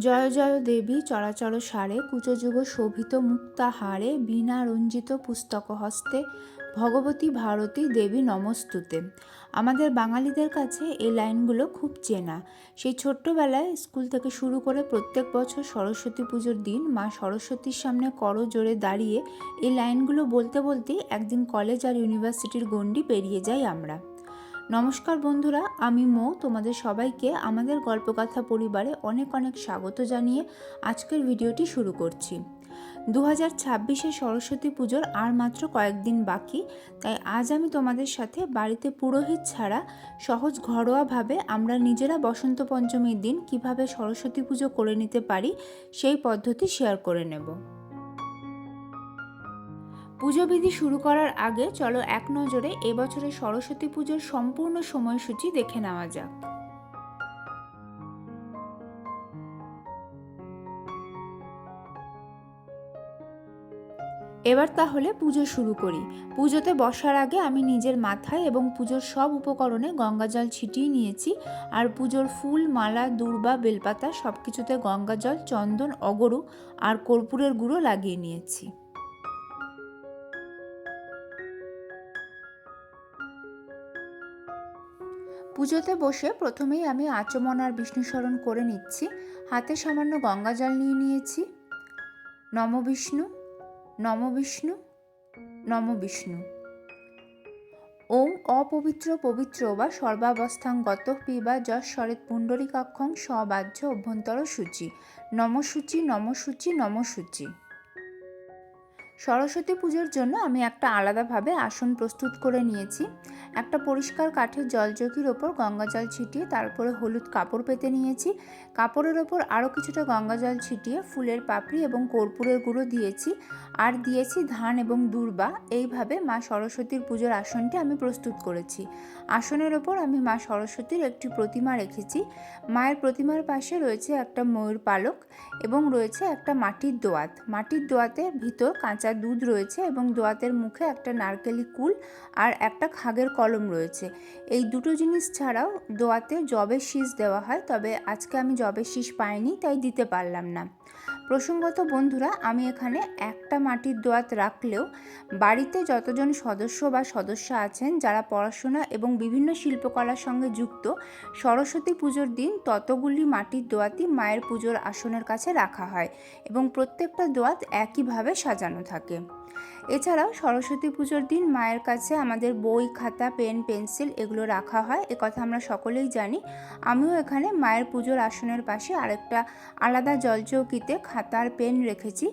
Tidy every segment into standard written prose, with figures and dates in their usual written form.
জয় জয় দেবী চরাচর সারে কুচযুগ শোভিত মুক্তাহারে বীণা রঞ্জিত পুস্তক হস্তে ভগবতী ভারতী দেবী নমস্তুতে। আমাদের বাঙালিদের কাছে এই লাইনগুলো খুব চেনা। সেই ছোট্টবেলায় স্কুল থেকে শুরু করে প্রত্যেক বছর সরস্বতী পুজোর দিন মা সরস্বতীর সামনে করজোড়ে দাঁড়িয়ে এই লাইনগুলো বলতে বলতেই একদিন কলেজ আর ইউনিভার্সিটির গণ্ডি পেরিয়ে যাই আমরা। নমস্কার বন্ধুরা, আমি মৌ। তোমাদের সবাইকে আমাদের গল্পকথা পরিবারে অনেক অনেক স্বাগত জানিয়ে আজকের ভিডিওটি শুরু করছি। 2026-এ সরস্বতী পুজোর আর মাত্র কয়েকদিন বাকি, তাই আজ আমি তোমাদের সাথে বাড়িতে পুরোহিত ছাড়া সহজ ঘরোয়াভাবে আমরা নিজেরা বসন্ত পঞ্চমীর দিন কিভাবে সরস্বতী পুজো করে নিতে পারি সেই পদ্ধতি শেয়ার করে নেব। পুজোবিধি শুরু করার আগে চলো এক নজরে এবছরের সরস্বতী পুজোর সম্পূর্ণ সময়সূচি দেখে নেওয়া যাক। এবার তাহলে পুজো শুরু করি। পুজোতে বসার আগে আমি নিজের মাথায় এবং পুজোর সব উপকরণে গঙ্গা জল ছিটিয়ে নিয়েছি। আর পুজোর ফুল, মালা, দূর্বা, বেলপাতা সব কিছুতে গঙ্গা জল, চন্দন, অগরু আর কর্পূরের গুঁড়ো লাগিয়ে নিয়েছি। পুজোতে বসে প্রথমেই আমি আচমন আর বিষ্ণুস্মরণ করে নিচ্ছি। হাতে সামান্য গঙ্গা জল নিয়ে নিয়েছি। নম বিষ্ণু, নম বিষ্ণু, নম বিষ্ণু। ওম অপবিত্র পবিত্র বা সর্বাবস্থাঙ্গত পিবা যশ্বরেত পুণ্ডরীকাক্ষং সবাহ্য অভ্যন্তর সূচি। নমসূচি, নমসূচি, নমসূচি। সরস্বতী পুজোর জন্য আমি একটা আলাদাভাবে আসন প্রস্তুত করে নিয়েছি। একটা পরিষ্কার কাঠের জলচৌকির ওপর গঙ্গা জল ছিটিয়ে তারপরে হলুদ কাপড় পেতে নিয়েছি। কাপড়ের ওপর আরও কিছুটা গঙ্গা জল ছিটিয়ে ফুলের পাপড়ি এবং কর্পূরের গুঁড়ো দিয়েছি। আর দিয়েছি ধান এবং দূর্বা। এইভাবে মা সরস্বতীর পুজোর আসনটি আমি প্রস্তুত করেছি। আসনের ওপর আমি মা সরস্বতীর একটি প্রতিমা রেখেছি। মায়ের প্রতিমার পাশে রয়েছে একটা ময়ূর পালক এবং রয়েছে একটা মাটির দোয়াত। মাটির দোয়াতে ভিতর কাঁচা দুধ রয়েছে এবং দোয়াতের মুখে একটা নারকেলি কুল আর একটা খাগের কলম রয়েছে। এই দুটো জিনিস ছাড়াও দোয়াতে জবের শীষ দেওয়া হয়, তবে আজকে আমি জবের শীষ পাইনি, তাই দিতে পারলাম না। প্রসঙ্গত বন্ধুরা, আমি এখানে একটা মাটির দোয়াত রাখলেও বাড়িতে যতজন সদস্য বা সদস্য আছেন যারা পড়াশোনা এবং বিভিন্ন শিল্পকলার সঙ্গে যুক্ত, সরস্বতী পুজোর দিন ততগুলি মাটির দোয়াতই মায়ের পুজোর আসনের কাছে রাখা হয় এবং প্রত্যেকটা দোয়াত একইভাবে সাজানো থাকে। এছাড়াও সরস্বতী পুজোর দিন মায়ের কাছে আমাদের বই, খাতা, পেন, পেন্সিল এগুলো রাখা হয়, একথা আমরা সকলেই জানি। আমিও এখানে মায়ের পুজোর আসনের পাশে আরেকটা আলাদা জলচৌকিতে খাতা আর পেন রেখেছি।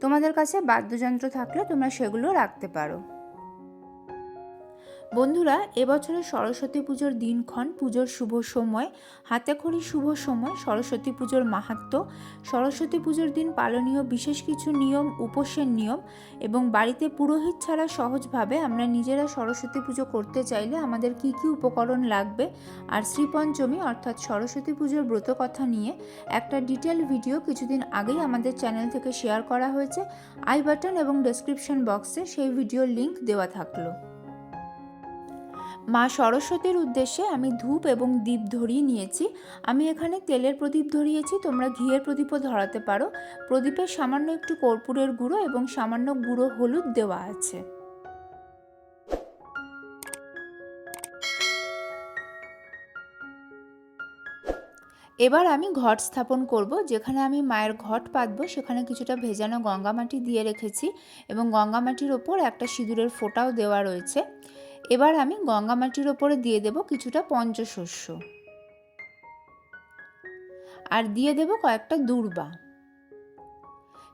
তোমাদের কাছে বাদ্যযন্ত্র থাকলে তোমরা সেগুলো রাখতে পারো। বন্ধুরা, এবছরের সরস্বতী পুজোর দিনক্ষণ, পুজোর শুভ সময়, হাতেখড়ি শুভ সময়, সরস্বতী পুজোর মাহাত্ম্য, সরস্বতী পুজোর দিন পালনীয় বিশেষ কিছু নিয়ম, উপোসের নিয়ম এবং বাড়িতে পুরোহিত ছাড়া সহজভাবে আমরা নিজেরা সরস্বতী পুজো করতে চাইলে আমাদের কি কি উপকরণ লাগবে আর শ্রীপঞ্চমী অর্থাৎ সরস্বতী পুজোর ব্রতকথা নিয়ে একটা ডিটেল ভিডিও কিছুদিন আগেই আমাদের চ্যানেল থেকে শেয়ার করা হয়েছে। আই বাটন এবং ডেসক্রিপশন বক্সে সেই ভিডিওর লিঙ্ক দেওয়া থাকলো। মা সরস্বতীর উদ্দেশ্যে আমি ধূপ এবং দীপ ধরিয়ে নিয়েছি। আমি এখানে তেলের প্রদীপ ধরিয়েছি, তোমরা ঘিয়ের প্রদীপও ধরাতে পারো। প্রদীপে সামান্য একটু কর্পূরের গুঁড়ো এবং সামান্য গুঁড়ো হলুদ দেওয়া আছে। এবার আমি ঘট স্থাপন করব। যেখানে আমি মায়ের ঘট পাতবো সেখানে কিছুটা ভেজানো গঙ্গা মাটি দিয়ে রেখেছি এবং গঙ্গা মাটির ওপর একটা সিঁদুরের ফোঁটাও দেওয়া রয়েছে। এবার আমি গঙ্গা মাটির ওপরে দিয়ে দেব কিছুটা পঞ্চশস্য আর দিয়ে দেব কয়েকটা দূর্বা,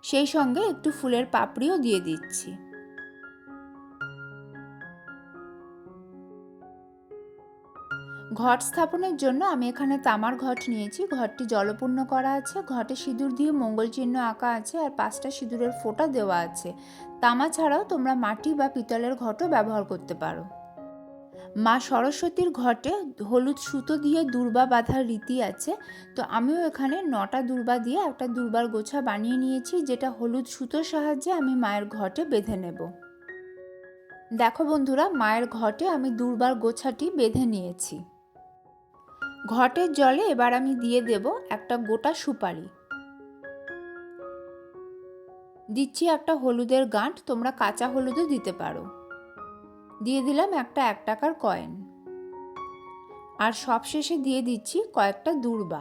সেই সঙ্গে একটু ফুলের পাপড়িও দিয়ে দিচ্ছি। ঘট স্থাপনের জন্য আমি এখানে তামার ঘট নিয়েছি। ঘরটি জলপূর্ণ করা আছে, ঘটে সিঁদুর দিয়ে মঙ্গল চিহ্ন আঁকা আছে আর 5টা সিঁদুরের ফোঁটা দেওয়া আছে। তামা ছাড়াও তোমরা মাটি বা পিতলের ঘটও ব্যবহার করতে পারো। মা সরস্বতীর ঘটে হলুদ সুতো দিয়ে দূর্বা বাঁধার রীতি আছে, তো আমিও এখানে 9টা দূর্বা দিয়ে একটা দূর্বার গোছা বানিয়ে নিয়েছি, যেটা হলুদ সুতোর সাহায্যে আমি মায়ের ঘটে বেঁধে নেব। দেখো বন্ধুরা, মায়ের ঘটে আমি দূর্বার গোছাটি বেঁধে নিয়েছি। ঘটের জলে এবার আমি দিয়ে দেব একটা গোটা সুপারি। দিচ্ছি একটা হলুদের গাঁট, তোমরা কাঁচা হলুদও দিতে পারো। দিয়ে দিলাম একটা 1 টাকার কয়েন। আর সবশেষে দিয়ে দিচ্ছি কয়েকটা দূর্বা।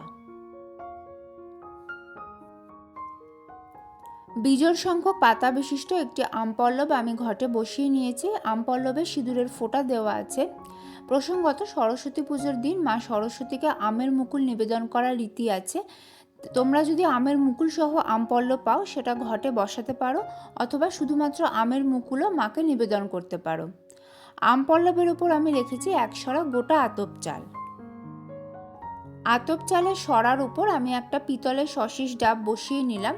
বিজোড় সংখ্যক পাতা বিশিষ্ট একটি আমপল্লব আমি ঘটে বসিয়ে নিয়েছি। আমপল্লবে সিঁদুরের ফোঁটা দেওয়া আছে। প্রসঙ্গত সরস্বতী পুজোর দিন মা সরস্বতীকে আমের মুকুল নিবেদন করার রীতি আছে। তোমরা যদি আমের মুকুল সহ আমপল্লব পাও সেটা ঘটে বসাতে পারো, অথবা শুধুমাত্র আমের মুকুলও মাকে নিবেদন করতে পারো। আমপল্লবের ওপর আমি রেখেছি 1 সরা গোটা আতপ চাল। আতপ চালের সরার উপর আমি একটা পিতলের সশিস ডাব বসিয়ে নিলাম।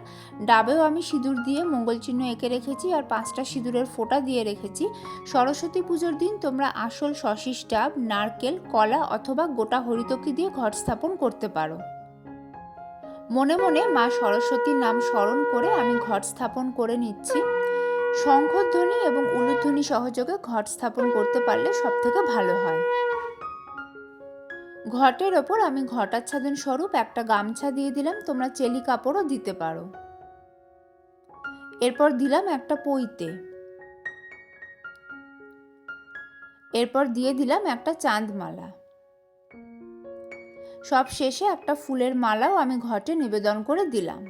ডাবেও আমি সিঁদুর দিয়ে মঙ্গল চিহ্ন এঁকে রেখেছি আর 5টা সিঁদুরের ফোঁটা দিয়ে রেখেছি। সরস্বতী পুজোর দিন তোমরা আসল সশিস ডাব, নারকেল, কলা অথবা গোটা হরিতকি দিয়ে ঘট স্থাপন করতে পারো। মনে মনে মা সরস্বতীর নাম স্মরণ করে আমি ঘট স্থাপন করে নিচ্ছি। শঙ্খধ্বনি এবং উলুধ্বনি সহযোগে ঘট স্থাপন করতে পারলে সবথেকে ভালো হয়। ঘটের ওপর আমি ঘটাচ্ছাদন স্বরূপ একটা গামছা দিয়ে দিলাম, তোমরা চেলি কাপড়ও দিতে পারো। এরপর দিলাম একটা পইতে। এরপর দিয়ে দিলাম একটা চাঁদমালা। সব শেষে একটা ফুলের মালাও আমি ঘটে নিবেদন করে দিলাম।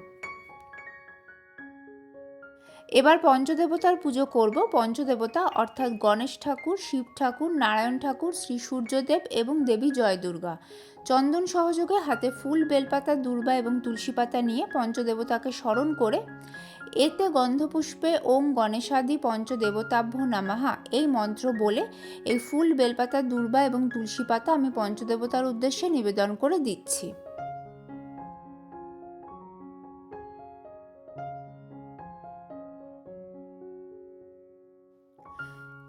এবার পঞ্চদেবতার পুজো করব। পঞ্চদেবতা অর্থাৎ গণেশ ঠাকুর, শিব ঠাকুর, নারায়ণ ঠাকুর, শ্রী সূর্যদেব এবং দেবী জয় দুর্গা। চন্দন সহযোগে হাতে ফুল, বেলপাতা, দূর্বা এবং তুলসী পাতা নিয়ে পঞ্চদেবতাকে স্মরণ করে এতে গন্ধপুষ্পে ওম গণেশাদি পঞ্চদেবতাভ্য নমঃ এই মন্ত্র বলে এই ফুল, বেলপাতা, দূর্বা এবং তুলসী পাতা আমি পঞ্চদেবতার উদ্দেশ্যে নিবেদন করে দিচ্ছি।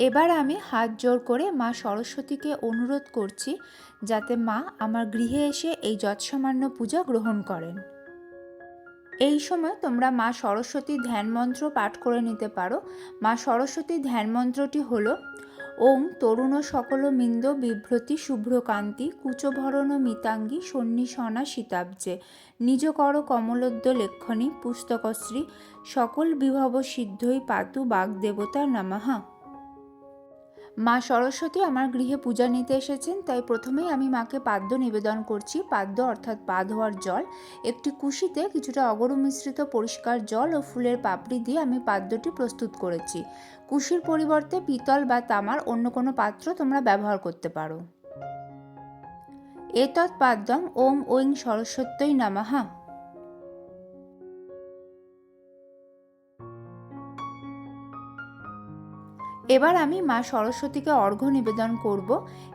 এবার আমি হাত জোর করে মা সরস্বতীকে অনুরোধ করছি যাতে মা আমার গৃহে এসে এই যৎসামান্য পূজা গ্রহণ করেন। এই সময় তোমরা মা সরস্বতীর ধ্যান মন্ত্র পাঠ করে নিতে পারো। মা সরস্বতীর ধ্যান মন্ত্রটি হল ওং তরুণ সকল মিন্দ বিভ্রতি শুভ্রকান্তি কুচভরণ মিতাঙ্গী সন্নিসনা শীতাব্জে নিজ কর কমলোদ্য লেখনী পুস্তকশ্রী সকল বিভব সিদ্ধই পাতু বাগদেবতা নমঃ। মা সরস্বতী আমার গৃহে পূজা নিতে এসেছেন, তাই প্রথমেই আমি মাকে পাদ্য নিবেদন করছি। পাদ্য অর্থাৎ পা ধোয়ার জল। একটি কুশিতে কিছুটা অগরু মিশ্রিত পরিষ্কার জল ও ফুলের পাপড়ি দিয়ে আমি পাদ্যটি প্রস্তুত করেছি। কুশির পরিবর্তে পিতল বা তামার অন্য কোনো পাত্র তোমরা ব্যবহার করতে পারো। এতৎ পাদ্যং ওম ঐং সরস্বত্যৈ নমঃ। এবার আমি মা সরস্বতীকে অর্ঘ্য নিবেদন করব।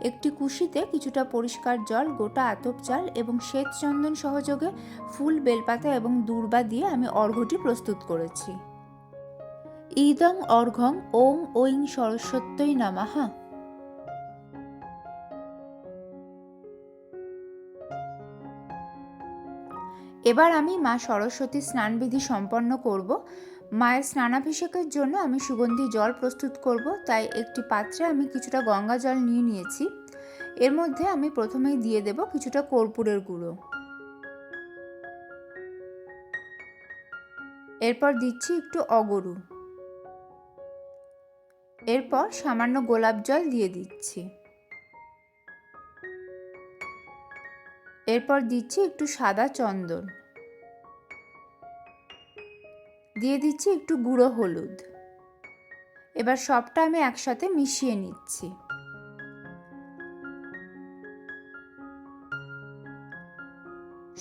একটি কুশিতে কিছুটা পরিষ্কার জল, গোটা আতপ চাল এবং শ্বেত চন্দন সহযোগে ফুল, বেলপাতা এবং দূর্বা দিয়ে আমি অর্ঘ্যটি প্রস্তুত করেছি। ইদং অর্ঘ্যং ওম ঐং সরস্বত্যৈ নমঃ। এবার আমি মা সরস্বতীর স্নানবিধি সম্পন্ন করব। মায়ের স্নানাভিষেকের জন্য আমি সুগন্ধি জল প্রস্তুত করব, তাই একটি পাত্রে আমি কিছুটা গঙ্গা জল নিয়ে নিয়েছি। এর মধ্যে আমি প্রথমেই দিয়ে দেব কিছুটা কর্পূরের গুঁড়ো। এরপর দিচ্ছি একটু অগরু। এরপর সামান্য গোলাপ জল দিয়ে দিচ্ছি। এরপর দিচ্ছি একটু সাদা চন্দন। দিয়ে দিচ্ছি একটু গুঁড়ো হলুদ। এবার সবটা আমি একসাথে মিশিয়ে নিচ্ছি।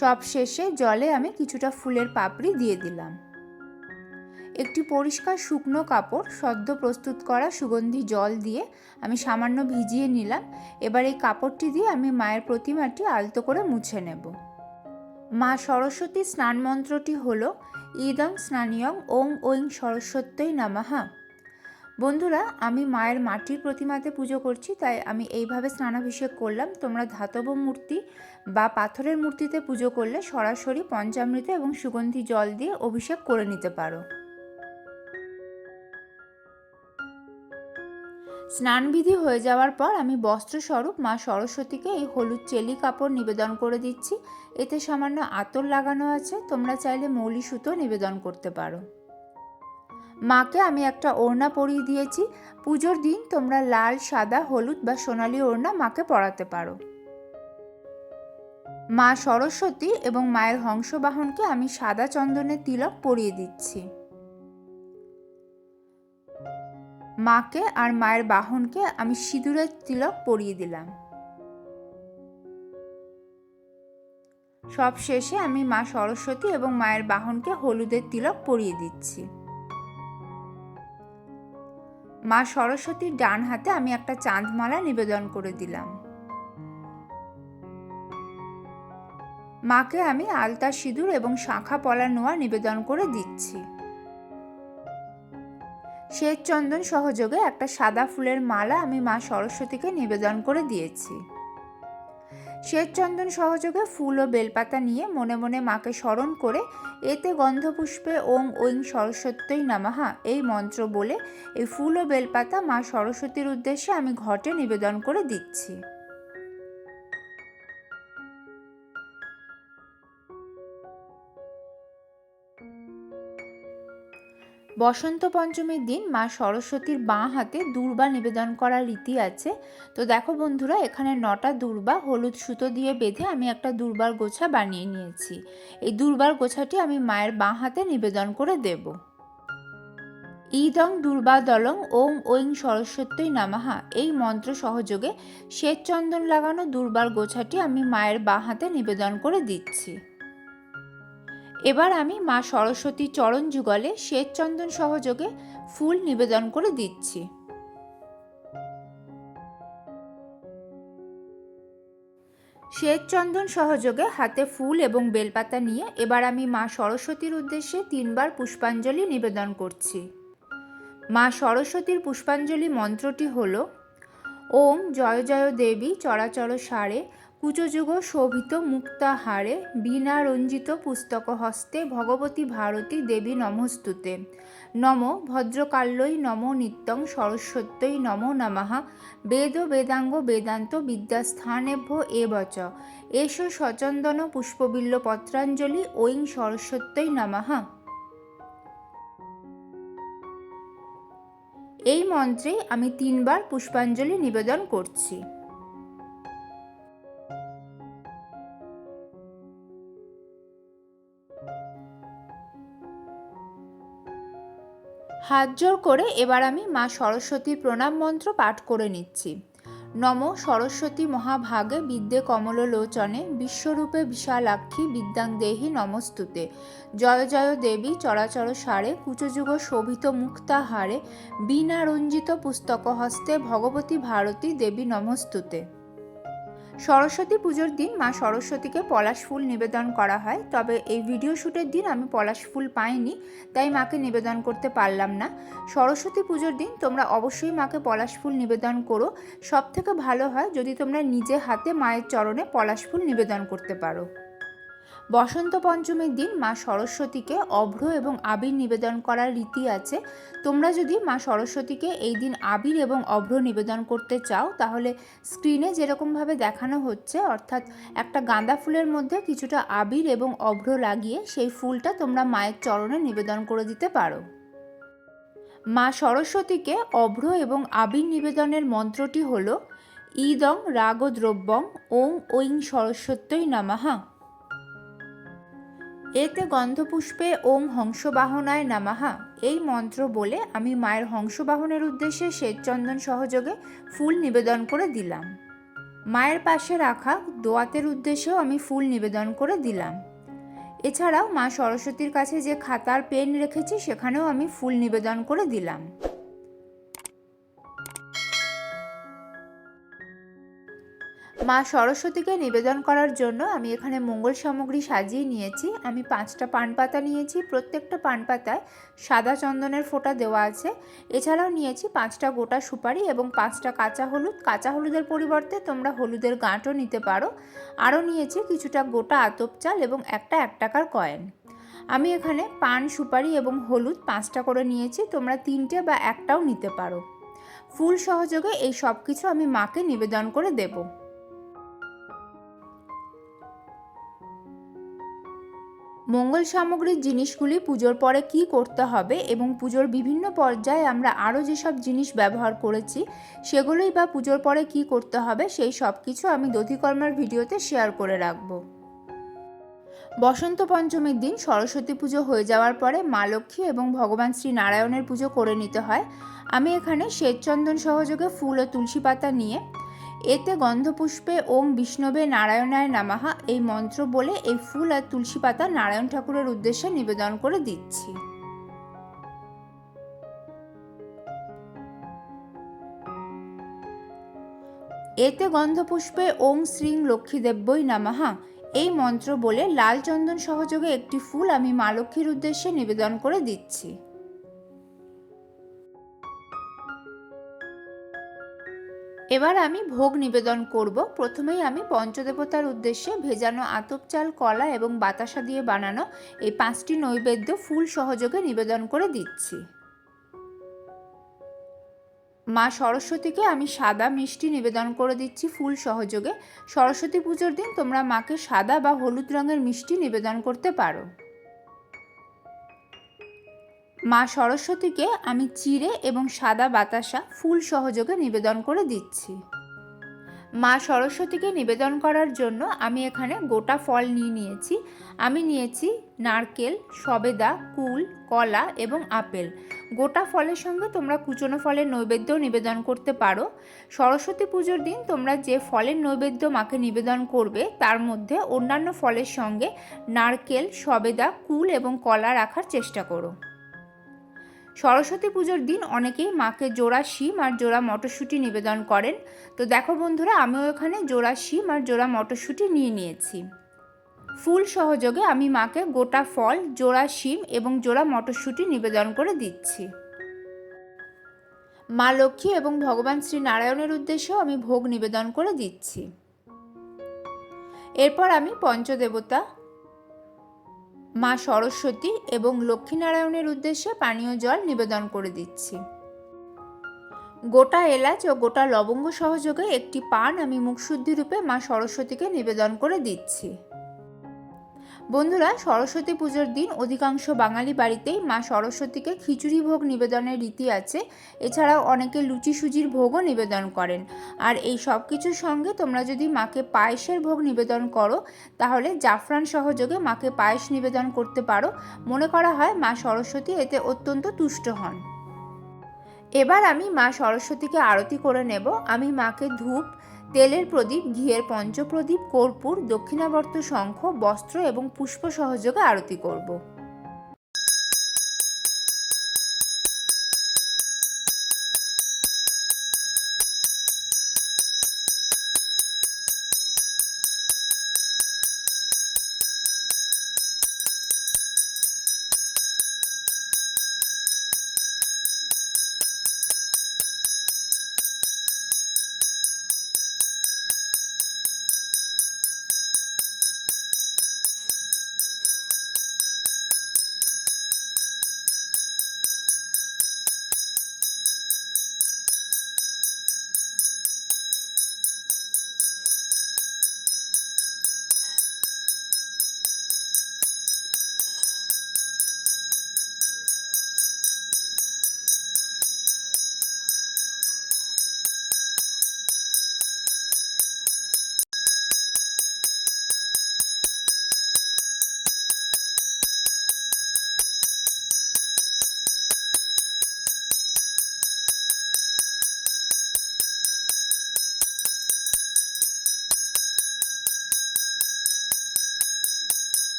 সব শেষে জলে আমি কিছুটা ফুলের পাপড়ি দিয়ে দিলাম। একটি পরিষ্কার শুকনো কাপড় সদ্য প্রস্তুত করা সুগন্ধি জল দিয়ে আমি সামান্য ভিজিয়ে নিলাম। এবার এই কাপড়টি দিয়ে আমি মায়ের প্রতিমাটি আলতো করে মুছে নেব। মা সরস্বতীর স্নান মন্ত্রটি হল ইদং স্নানিয়ং ওং ঐং সরস্বত্যৈ নমঃ। বন্ধুরা, আমি মায়ের মাটির প্রতিমাতে পুজো করছি, তাই আমি এইভাবে স্নানাভিষেক করলাম। তোমরা ধাতব মূর্তি বা পাথরের মূর্তিতে পুজো করলে সরাসরি পঞ্চামৃত এবং সুগন্ধি জল দিয়ে অভিষেক করে নিতে পারো। স্নানবিধি হয়ে যাওয়ার পর আমি বস্ত্রস্বরূপ মা সরস্বতীকে এই হলুদ চেলি কাপড় নিবেদন করে দিচ্ছি। এতে সামান্য আতর লাগানো আছে, তোমরা চাইলে মৌলি সুতো নিবেদন করতে পারো। মাকে আমি একটা ওড়না পরিয়ে দিয়েছি। পুজোর দিন তোমরা লাল, সাদা, হলুদ বা সোনালি ওড়না মাকে পরাতে পারো। মা সরস্বতী এবং মায়ের হংসবাহনকে আমি সাদা চন্দনের তিলক পরিয়ে দিচ্ছি। মাকে আর মায়ের বাহনকে আমি সিঁদুরের তিলক পরিয়ে দিলাম। সব শেষে আমি মা সরস্বতী এবং মায়ের বাহনকে হলুদের তিলক পরিয়ে দিচ্ছি। মা সরস্বতীর ডান হাতে আমি একটা চাঁদমালা নিবেদন করে দিলাম। মাকে আমি আলতা সিঁদুর এবং শাঁখা পলা নোয়া নিবেদন করে দিচ্ছি। শ্বেত চন্দন সহযোগে একটা সাদা ফুলের মালা আমি মা সরস্বতীকে নিবেদন করে দিয়েছি। শ্বেত চন্দন সহযোগে ফুল ও বেলপাতা নিয়ে মনে মনে মাকে স্মরণ করে এতে গন্ধপুষ্পে ওং ঐং সরস্বত্যই নমঃ এই মন্ত্র বলে এই ফুল ও বেলপাতা মা সরস্বতীর উদ্দেশ্যে আমি ঘটে নিবেদন করে দিচ্ছি। বসন্ত পঞ্চমীর দিন মা সরস্বতীর বাঁ হাতে দূর্বা নিবেদন করার রীতি আছে। তো দেখো বন্ধুরা, এখানে 9টা দূর্বা হলুদ সুতো দিয়ে বেঁধে আমি একটা দূর্বার গোছা বানিয়ে নিয়েছি। এই দূর্বার গোছাটি আমি মায়ের বাঁ হাতে নিবেদন করে দেব। ইদং দূর্বা দলং ওং ঐং সরস্বত্যই নমঃ এই মন্ত্র সহযোগে শ্বেত চন্দন লাগানো দূর্বার গোছাটি আমি মায়ের বাঁ হাতে নিবেদন করে দিচ্ছি। এবার আমি মা সরস্বতীর চরণ যুগলে শ্বেত চন্দন সহযোগে ফুল নিবেদন করে দিচ্ছি। শ্বেত চন্দন সহযোগে হাতে ফুল এবং বেলপাতা নিয়ে এবার আমি মা সরস্বতীর উদ্দেশ্যে 3বার পুষ্পাঞ্জলি নিবেদন করছি। মা সরস্বতীর পুষ্পাঞ্জলি মন্ত্রটি হল ওং জয় জয় দেবী চরাচর সারে কুচযুগ শোভিত মুক্তাহারে বীণা রঞ্জিত পুস্তক হস্তে ভগবতী ভারতী দেবী নমস্তুতে নম ভদ্রকাল্যই নমো নিত্যং সরস্বত্যই নমো নমঃ বেদ বেদাঙ্গ বেদান্ত বিদ্যাস্থানেভ্য এবচ এষ সচন্দন পুষ্পবিল্ল পত্রাঞ্জলি ঐং সরস্বত্যই নমঃ। এই মন্ত্রে আমি 3বার পুষ্পাঞ্জলি নিবেদন করছি। হাত জোড় করে এবার আমি মা সরস্বতীর প্রণাম মন্ত্র পাঠ করে নিচ্ছি। নম সরস্বতী মহাভাগে বিদ্যে কমললোচনে বিশ্বরূপে বিশালাক্ষী বিদ্যাং দেহি নমস্তুতে জয় জয় দেবী চরাচর সারে কুচযুগ শোভিত মুক্তাহারে বীণা রঞ্জিত পুস্তক হস্তে ভগবতী ভারতী দেবী নমস্তুতে। সরস্বতী পুজোর দিন মা সরস্বতীকে পলাশ ফুল নিবেদন করা হয়, তবে এই ভিডিও শ্যুটের দিন আমি পলাশ ফুল পাইনি, তাই মাকে নিবেদন করতে পারলাম না। সরস্বতী পুজোর দিন তোমরা অবশ্যই মাকে পলাশ ফুল নিবেদন করো। সবথেকে ভালো হয় যদি তোমরা নিজে হাতে মায়ের চরণে পলাশ ফুল নিবেদন করতে পারো। বসন্ত পঞ্চমীর দিন মা সরস্বতীকে অভ্র এবং আবির নিবেদন করার রীতি আছে। তোমরা যদি মা সরস্বতীকে এই দিন আবির এবং অভ্র নিবেদন করতে চাও তাহলে স্ক্রিনে যেরকমভাবে দেখানো হচ্ছে, অর্থাৎ একটা গাঁদা ফুলের মধ্যে কিছুটা আবির এবং অভ্র লাগিয়ে সেই ফুলটা তোমরা মায়ের চরণে নিবেদন করে দিতে পারো। মা সরস্বতীকে অভ্র এবং আবির নিবেদনের মন্ত্রটি হল ইদং রাগদ্রব্যং ওং ঐং সরস্বত্যই নমঃ এতে গন্ধপুষ্পে ওং হংসবাহনায় নমঃ এই মন্ত্র বলে আমি মায়ের হংসবাহনের উদ্দেশ্যে শ্বেতচন্দন সহযোগে ফুল নিবেদন করে দিলাম। মায়ের পাশে রাখা দোয়াতের উদ্দেশ্যেও আমি ফুল নিবেদন করে দিলাম। এছাড়াও মা সরস্বতীর কাছে যে খাতার পেন রেখেছি সেখানেও আমি ফুল নিবেদন করে দিলাম। মা সরস্বতীকে নিবেদন করার জন্য আমি এখানে মঙ্গল সামগ্রী সাজিয়ে নিয়েছি। আমি 5টা পান পাতা নিয়েছি, প্রত্যেকটা পান পাতায় সাদা চন্দনের ফোঁটা দেওয়া আছে। এছাড়াও নিয়েছি 5টা গোটা সুপারি এবং 5টা কাঁচা হলুদ। কাঁচা হলুদের পরিবর্তে তোমরা হলুদের গাঁটও নিতে পারো। আরও নিয়েছি কিছুটা গোটা আতপ চাল এবং একটা 1 টাকার কয়েন। আমি এখানে পান, সুপারি এবং হলুদ 5টা করে নিয়েছি, তোমরা 3টে বা 1টাও নিতে পারো। ফুল সহযোগে এই সব কিছু আমি মাকে নিবেদন করে দেব। মঙ্গল সামগ্রীর জিনিসগুলি পুজোর পরে কি করতে হবে এবং পুজোর বিভিন্ন পর্যায়ে আমরা আরও যেসব জিনিস ব্যবহার করেছি সেগুলোই বা পুজোর পরে কি করতে হবে সেই সব কিছু আমি দধিকর্মার ভিডিওতে শেয়ার করে রাখবো। বসন্ত পঞ্চমীর দিন সরস্বতী পুজো হয়ে যাওয়ার পরে মা লক্ষ্মী এবং ভগবান শ্রী নারায়ণের পুজো করে নিতে হয়। আমি এখানে শ্বেতচন্দন সহযোগে ফুল ও তুলসী পাতা নিয়ে এতে গন্ধপুষ্পে ওং বিষ্ণবে নারায়ণায় নামাহা এই মন্ত্র বলে এই ফুল আর তুলসী পাতা নারায়ণ ঠাকুরের উদ্দেশ্যে নিবেদন করে দিচ্ছি। এতে গন্ধপুষ্পে ওং শ্রীং লক্ষ্মীদেব্যই নামাহা এই মন্ত্র বলে লাল চন্দন সহযোগে একটি ফুল আমি মা লক্ষ্মীর উদ্দেশ্যে নিবেদন করে দিচ্ছি। এবার আমি ভোগ নিবেদন করব। প্রথমেই আমি পঞ্চদেবতার উদ্দেশ্যে ভেজানো আতপ চাল, কলা এবং বাতাসা দিয়ে বানানো এই 5টি নৈবেদ্য ফুল সহযোগে নিবেদন করে দিচ্ছি। মা সরস্বতীকে আমি সাদা মিষ্টি নিবেদন করে দিচ্ছি ফুল সহযোগে। সরস্বতী পুজোর দিন তোমরা মাকে সাদা বা হলুদ রঙের মিষ্টি নিবেদন করতে পারো। মা সরস্বতীকে আমি চিড়ে এবং সাদা বাতাসা ফুল সহযোগে নিবেদন করে দিচ্ছি। মা সরস্বতীকে নিবেদন করার জন্য আমি এখানে গোটা ফল নিয়েছি। আমি নিয়েছি নারকেল, সবেদা, কুল, কলা এবং আপেল। গোটা ফলের সঙ্গে তোমরা কুচনো ফলের নৈবেদ্য নিবেদন করতে পারো। সরস্বতী পুজোর দিন তোমরা যে ফলের নৈবেদ্য মাকে নিবেদন করবে তার মধ্যে অন্যান্য ফলের সঙ্গে নারকেল, সবেদা, কুল এবং কলা রাখার চেষ্টা করো। সরস্বতী পুজোর দিন অনেকেই মাকে জোড়া শিম আর জোড়া মটরশুঁটি নিবেদন করেন। তো দেখো বন্ধুরা, আমিও এখানে জোড়া শিম আর জোড়া মটরশুঁটি নিয়েছি। ফুল সহযোগে আমি মাকে গোটা ফল, জোড়া শিম এবং জোড়া মটরশুঁটি নিবেদন করে দিচ্ছি। মা লক্ষ্মী এবং ভগবান শ্রী নারায়ণের উদ্দেশ্যেও আমি ভোগ নিবেদন করে দিচ্ছি। এরপর আমি পঞ্চদেবতা মা সরস্বতী এবং লক্ষ্মীনারায়ণের উদ্দেশ্যে পানীয় জল নিবেদন করে দিচ্ছি। গোটা এলাচ ও গোটা লবঙ্গ সহযোগে একটি পান আমি মুখশুদ্ধি রূপে মা সরস্বতীকে নিবেদন করে দিচ্ছি। বন্ধুরা, সরস্বতী পুজোর দিন অধিকাংশ বাঙালি বাড়িতেই মা সরস্বতীকে খিচুড়ি ভোগ নিবেদনের রীতি আছে। এছাড়াও অনেকে লুচি সুজির ভোগও নিবেদন করেন। আর এই সব কিছুর সঙ্গে তোমরা যদি মাকে পায়েসের ভোগ নিবেদন করো তাহলে জাফরান সহযোগে মাকে পায়েস নিবেদন করতে পারো। মনে করা হয় মা সরস্বতী এতে অত্যন্ত তুষ্ট হন। এবার আমি মা সরস্বতীকে আরতি করে নেব। আমি মাকে ধূপ, তেলের প্রদীপ, ঘিয়ের পঞ্চপ্রদীপ, কর্পূর, দক্ষিণাবর্ত শঙ্খ, বস্ত্র এবং পুষ্প সহযোগে আরতি করব।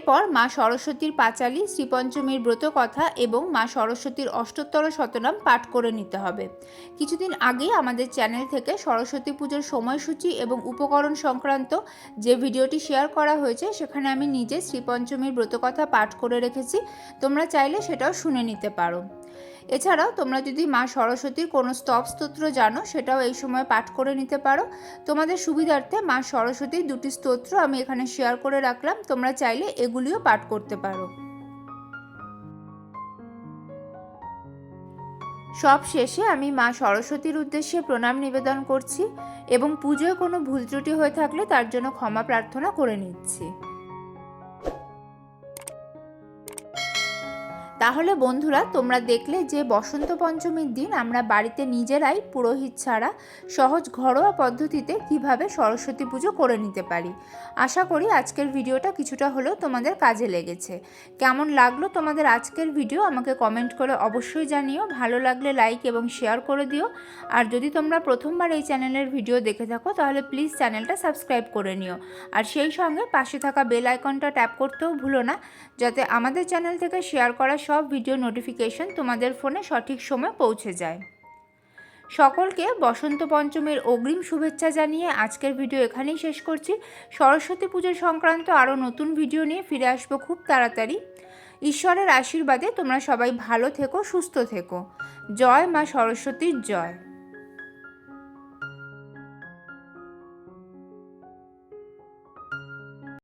এরপর মা সরস্বতীর পাঁচালী, শ্রীপঞ্চমীর ব্রত কথা এবং মা সরস্বতীর অষ্টোত্তর শতনাম পাঠ করে নিতে হবে। কিছুদিন আগেই আমাদের চ্যানেল থেকে সরস্বতী পুজোর সময়সূচি এবং উপকরণ সংক্রান্ত যে ভিডিওটি শেয়ার করা হয়েছে সেখানে আমি নিজে শ্রীপঞ্চমীর ব্রতকথা পাঠ করে রেখেছি, তোমরা চাইলে সেটাও শুনে নিতে পারো। এছাড়াও তোমরা যদি মা সরস্বতীর কোনো স্তোত্র জানো সেটাও এই সময় পাঠ করে নিতে পারো। তোমাদের সুবিধার্থে মা সরস্বতীর 2টি স্তোত্র আমি এখানে শেয়ার করে রাখলাম, তোমরা চাইলে এগুলিও পাঠ করতে পারো। সব শেষে আমি মা সরস্বতীর উদ্দেশ্যে প্রণাম নিবেদন করছি এবং পুজোয় কোনো ভুল ত্রুটি হয়ে থাকলে তার জন্য ক্ষমা প্রার্থনা করে নিচ্ছি। তাহলে বন্ধুরা, তোমরা দেখলে যে বসন্ত পঞ্চমীর দিন আমরা বাড়িতে নিজেরাই পুরোহিত ছাড়া সহজ ঘরোয়া পদ্ধতিতে কিভাবে সরস্বতী পুজো করে নিতে পারি। আশা করি আজকের ভিডিওটা কিছুটা হলেও তোমাদের কাজে লেগেছে। কেমন লাগলো তোমাদের আজকের ভিডিও আমাকে কমেন্ট করে অবশ্যই জানিও। ভালো লাগলে লাইক এবং শেয়ার করে দিও। আর যদি তোমরা প্রথমবার এই চ্যানেলের ভিডিও দেখে থাকো তাহলে প্লিজ চ্যানেলটা সাবস্ক্রাইব করে নিও। আর সেই সঙ্গে পাশে থাকা বেল আইকনটা ট্যাপ করতেও ভুলো না, যাতে আমাদের চ্যানেল থেকে শেয়ার করা সব ভিডিও নোটিফিকেশন তোমাদের ফোনে সঠিক সময়ে পৌঁছে যায়। সকলকে বসন্ত পঞ্চমীর অগ্রিম শুভেচ্ছা জানিয়ে আজকের ভিডিও এখানেই শেষ করছি। সরস্বতী পুজো সংক্রান্ত আরও নতুন ভিডিও নিয়ে ফিরে আসবো খুব তাড়াতাড়ি। ঈশ্বরের আশীর্বাদে তোমরা সবাই ভালো থেকো, সুস্থ থেকো। জয় মা সরস্বতীর জয়।